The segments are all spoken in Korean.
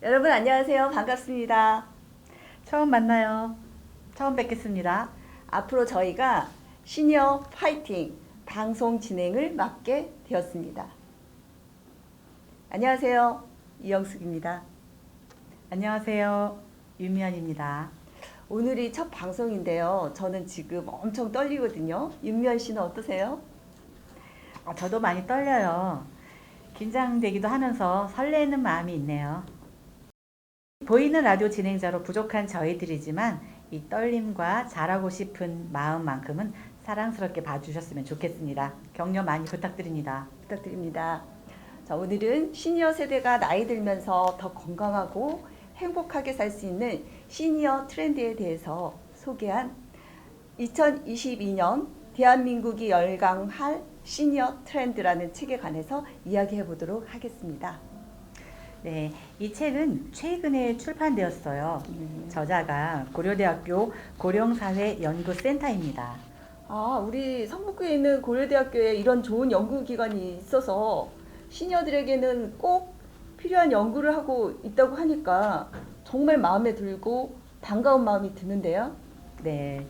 여러분 안녕하세요. 반갑습니다. 처음 만나요. 처음 뵙겠습니다. 앞으로 저희가 시니어 파이팅 방송 진행을 맡게 되었습니다. 안녕하세요. 이영숙입니다. 안녕하세요. 윤미연입니다. 오늘이 첫 방송인데요. 저는 지금 엄청 떨리거든요. 윤미연 씨는 어떠세요? 저도 많이 떨려요. 긴장되기도 하면서 설레는 마음이 있네요. 보이는 라디오 진행자로 부족한 저희들이지만 이 떨림과 잘하고 싶은 마음만큼은 사랑스럽게 봐주셨으면 좋겠습니다. 격려 많이 부탁드립니다. 부탁드립니다. 자, 오늘은 시니어 세대가 나이 들면서 더 건강하고 행복하게 살 수 있는 시니어 트렌드에 대해서 소개한 2022년 대한민국이 열광할 시니어 트렌드라는 책에 관해서 이야기해 보도록 하겠습니다. 네, 이 책은 최근에 출판되었어요. 저자가 고려대학교 고령사회연구센터입니다. 우리 성북구에 있는 고려대학교에 이런 좋은 연구기관이 있어서 시니어들에게는 꼭 필요한 연구를 하고 있다고 하니까 정말 마음에 들고 반가운 마음이 드는데요. 네,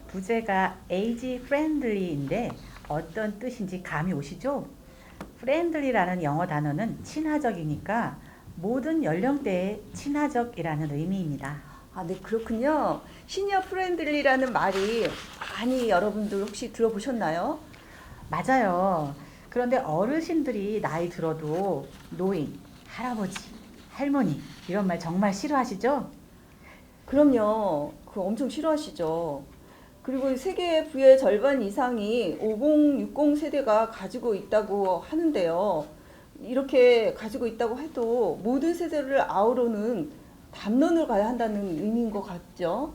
부제가 에이지 프렌들리인데 어떤 뜻인지 감이 오시죠? 프렌들리라는 영어 단어는 친화적이니까 모든 연령대에 친화적이라는 의미입니다. 네, 그렇군요. 시니어 프렌들리라는 말이 많이 여러분들 혹시 들어보셨나요? 맞아요. 그런데 어르신들이 나이 들어도 노인, 할아버지, 할머니 이런 말 정말 싫어하시죠? 그럼요. 그거 엄청 싫어하시죠. 그리고 세계 부의 절반 이상이 5060 세대가 가지고 있다고 하는데요. 이렇게 가지고 있다고 해도 모든 세대를 아우르는 담론을 가야 한다는 의미인 것 같죠?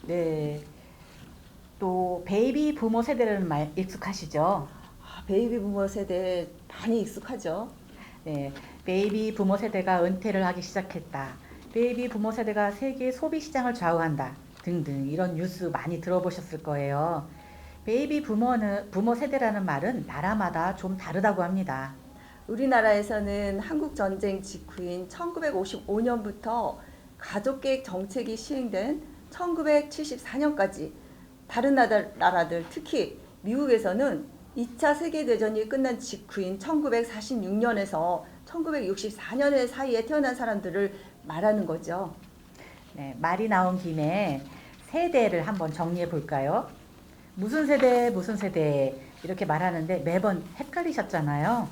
네. 또 베이비 부모 세대라는 말 익숙하시죠? 베이비 부머 세대 많이 익숙하죠? 네. 베이비 부모 세대가 은퇴를 하기 시작했다. 베이비 부모 세대가 세계 소비 시장을 좌우한다. 등등 이런 뉴스 많이 들어보셨을 거예요. 베이비 부모 세대라는 말은 나라마다 좀 다르다고 합니다. 우리나라에서는 한국 전쟁 직후인 1955년부터 가족계획 정책이 시행된 1974년까지 다른 나라들 특히 미국에서는 2차 세계대전이 끝난 직후인 1946년에서 1964년 사이에 태어난 사람들을 말하는 거죠. 네, 말이 나온 김에 세대를 한번 정리해 볼까요? 무슨 세대, 무슨 세대 이렇게 말하는데 매번 헷갈리셨잖아요.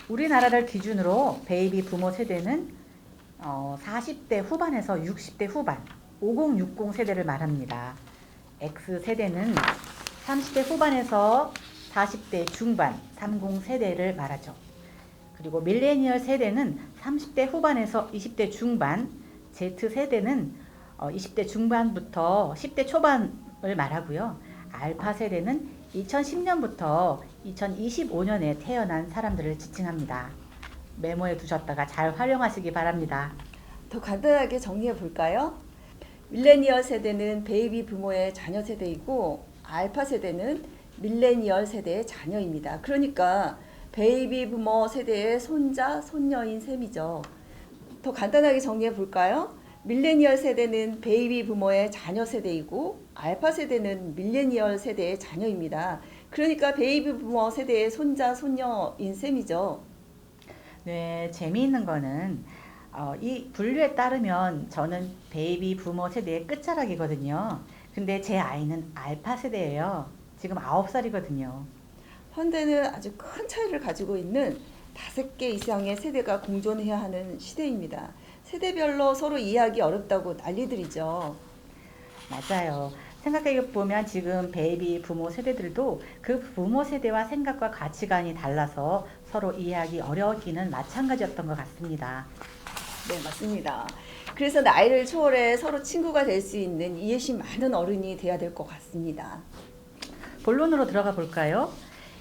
우리나라를 기준으로 베이비 부모 세대는 40대 후반에서 60대 후반, 5060 세대를 말합니다. X 세대는 30대 후반에서 40대 중반, 30 세대를 말하죠. 그리고 밀레니얼 세대는 30대 후반에서 20대 중반, Z 세대는 20대 중반부터 10대 초반을 말하고요. 알파 세대는 2010년부터 2025년에 태어난 사람들을 지칭합니다. 메모해 두셨다가 잘 활용하시기 바랍니다. 더 간단하게 정리해 볼까요? 밀레니얼 세대는 베이비 부모의 자녀 세대이고 알파 세대는 밀레니얼 세대의 자녀입니다. 그러니까 베이비 부모 세대의 손자, 손녀인 셈이죠. 더 간단하게 정리해 볼까요? 밀레니얼 세대는 베이비 부모의 자녀 세대이고 알파 세대는 밀레니얼 세대의 자녀입니다. 그러니까 베이비 부모 세대의 손자, 손녀인 셈이죠. 네, 재미있는 거는 이 분류에 따르면 저는 베이비 부모 세대의 끝자락이거든요. 근데 제 아이는 알파 세대예요. 지금 9살이거든요. 현대는 아주 큰 차이를 가지고 있는 5개 이상의 세대가 공존해야 하는 시대입니다. 세대별로 서로 이해하기 어렵다고 난리들이죠. 맞아요. 생각해 보면 지금 베이비 부모 세대들도 그 부모 세대와 생각과 가치관이 달라서 서로 이해하기 어려웠기는 마찬가지였던 것 같습니다. 네, 맞습니다. 그래서 나이를 초월해 서로 친구가 될 수 있는 이해심 많은 어른이 돼야 될 것 같습니다. 본론으로 들어가 볼까요?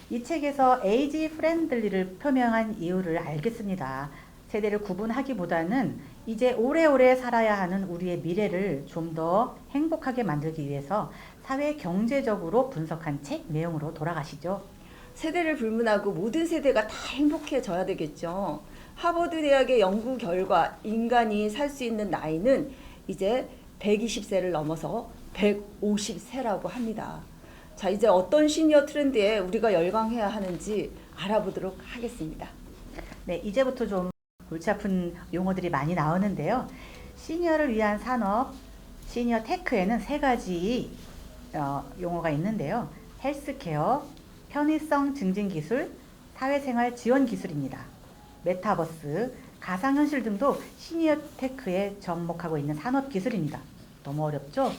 이 책에서 에이지 프렌들리를 표명한 이유를 알겠습니다. 세대를 구분하기보다는 이제 오래오래 살아야 하는 우리의 미래를 좀 더 행복하게 만들기 위해서 사회 경제적으로 분석한 책 내용으로 돌아가시죠. 세대를 불문하고 모든 세대가 다 행복해져야 되겠죠. 하버드 대학의 연구 결과 인간이 살 수 있는 나이는 이제 120세를 넘어서 150세라고 합니다. 자, 이제 어떤 시니어 트렌드에 우리가 열광해야 하는지 알아보도록 하겠습니다. 네, 이제부터 좀 골치 아픈 용어들이 많이 나오는데요. 시니어를 위한 산업, 시니어 테크에는 세 가지 용어가 있는데요. 헬스케어, 편의성 증진 기술, 사회생활 지원 기술입니다. 메타버스, 가상현실 등도 시니어 테크에 접목하고 있는 산업 기술입니다. 너무 어렵죠?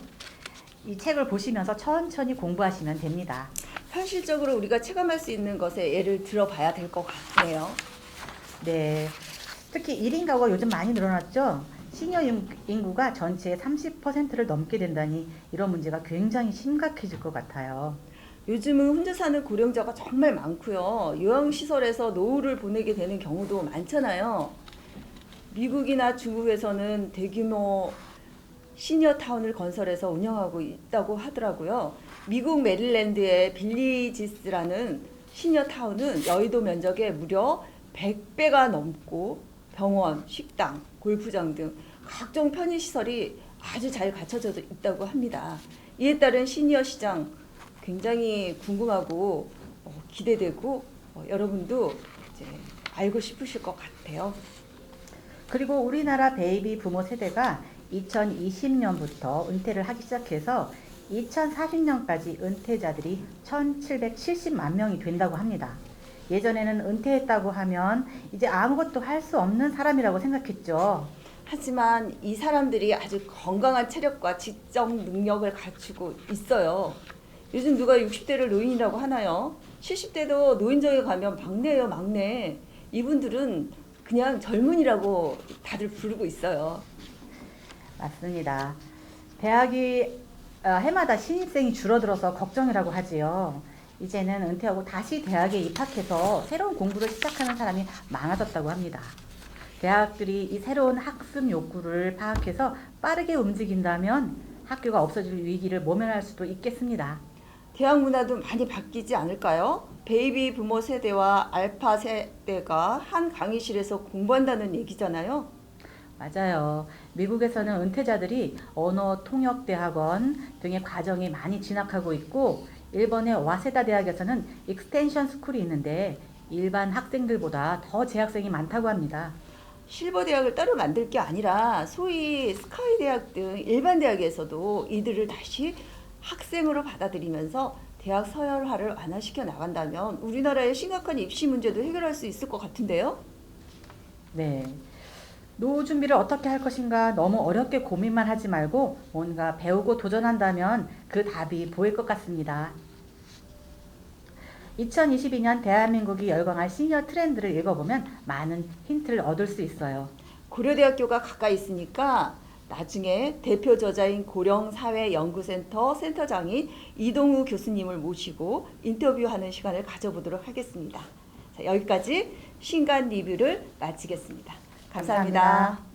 이 책을 보시면서 천천히 공부하시면 됩니다. 현실적으로 우리가 체감할 수 있는 것에 예를 들어봐야 될 것 같네요. 네, 특히 1인 가구가 요즘 많이 늘어났죠? 시니어 인구가 전체의 30%를 넘게 된다니 이런 문제가 굉장히 심각해질 것 같아요. 요즘은 혼자 사는 고령자가 정말 많고요. 요양시설에서 노후를 보내게 되는 경우도 많잖아요. 미국이나 중국에서는 대규모 시니어 타운을 건설해서 운영하고 있다고 하더라고요. 미국 메릴랜드의 빌리지스라는 시니어 타운은 여의도 면적의 무려 100배가 넘고 병원, 식당, 골프장 등 각종 편의시설이 아주 잘 갖춰져 있다고 합니다. 이에 따른 시니어 시장 굉장히 궁금하고 기대되고 여러분도 이제 알고 싶으실 것 같아요. 그리고 우리나라 베이비 부모 세대가 2020년부터 은퇴를 하기 시작해서 2040년까지 은퇴자들이 1770만 명이 된다고 합니다. 예전에는 은퇴했다고 하면 이제 아무것도 할 수 없는 사람이라고 생각했죠. 하지만 이 사람들이 아주 건강한 체력과 지적 능력을 갖추고 있어요. 요즘 누가 60대를 노인이라고 하나요? 70대도 노인정에 가면 막내예요, 막내. 이분들은 그냥 젊은이라고 다들 부르고 있어요. 맞습니다. 대학이 해마다 신입생이 줄어들어서 걱정이라고 하지요. 이제는 은퇴하고 다시 대학에 입학해서 새로운 공부를 시작하는 사람이 많아졌다고 합니다. 대학들이 이 새로운 학습 욕구를 파악해서 빠르게 움직인다면 학교가 없어질 위기를 모면할 수도 있겠습니다. 대학 문화도 많이 바뀌지 않을까요? 베이비 부모 세대와 알파 세대가 한 강의실에서 공부한다는 얘기잖아요. 맞아요. 미국에서는 은퇴자들이 언어 통역 대학원 등의 과정이 많이 진학하고 있고, 일본의 와세다 대학에서는 익스텐션 스쿨이 있는데 일반 학생들보다 더 재학생이 많다고 합니다. 실버 대학을 따로 만들 게 아니라 소위 스카이 대학 등 일반 대학에서도 이들을 다시 학생으로 받아들이면서 대학 서열화를 완화시켜 나간다면 우리나라의 심각한 입시 문제도 해결할 수 있을 것 같은데요. 네. 노후 준비를 어떻게 할 것인가 너무 어렵게 고민만 하지 말고 뭔가 배우고 도전한다면 그 답이 보일 것 같습니다. 2022년 대한민국이 열광할 시니어 트렌드를 읽어보면 많은 힌트를 얻을 수 있어요. 고려대학교가 가까이 있으니까 나중에 대표 저자인 고령사회연구센터 센터장인 이동우 교수님을 모시고 인터뷰하는 시간을 가져보도록 하겠습니다. 자, 여기까지 신간 리뷰를 마치겠습니다. 감사합니다.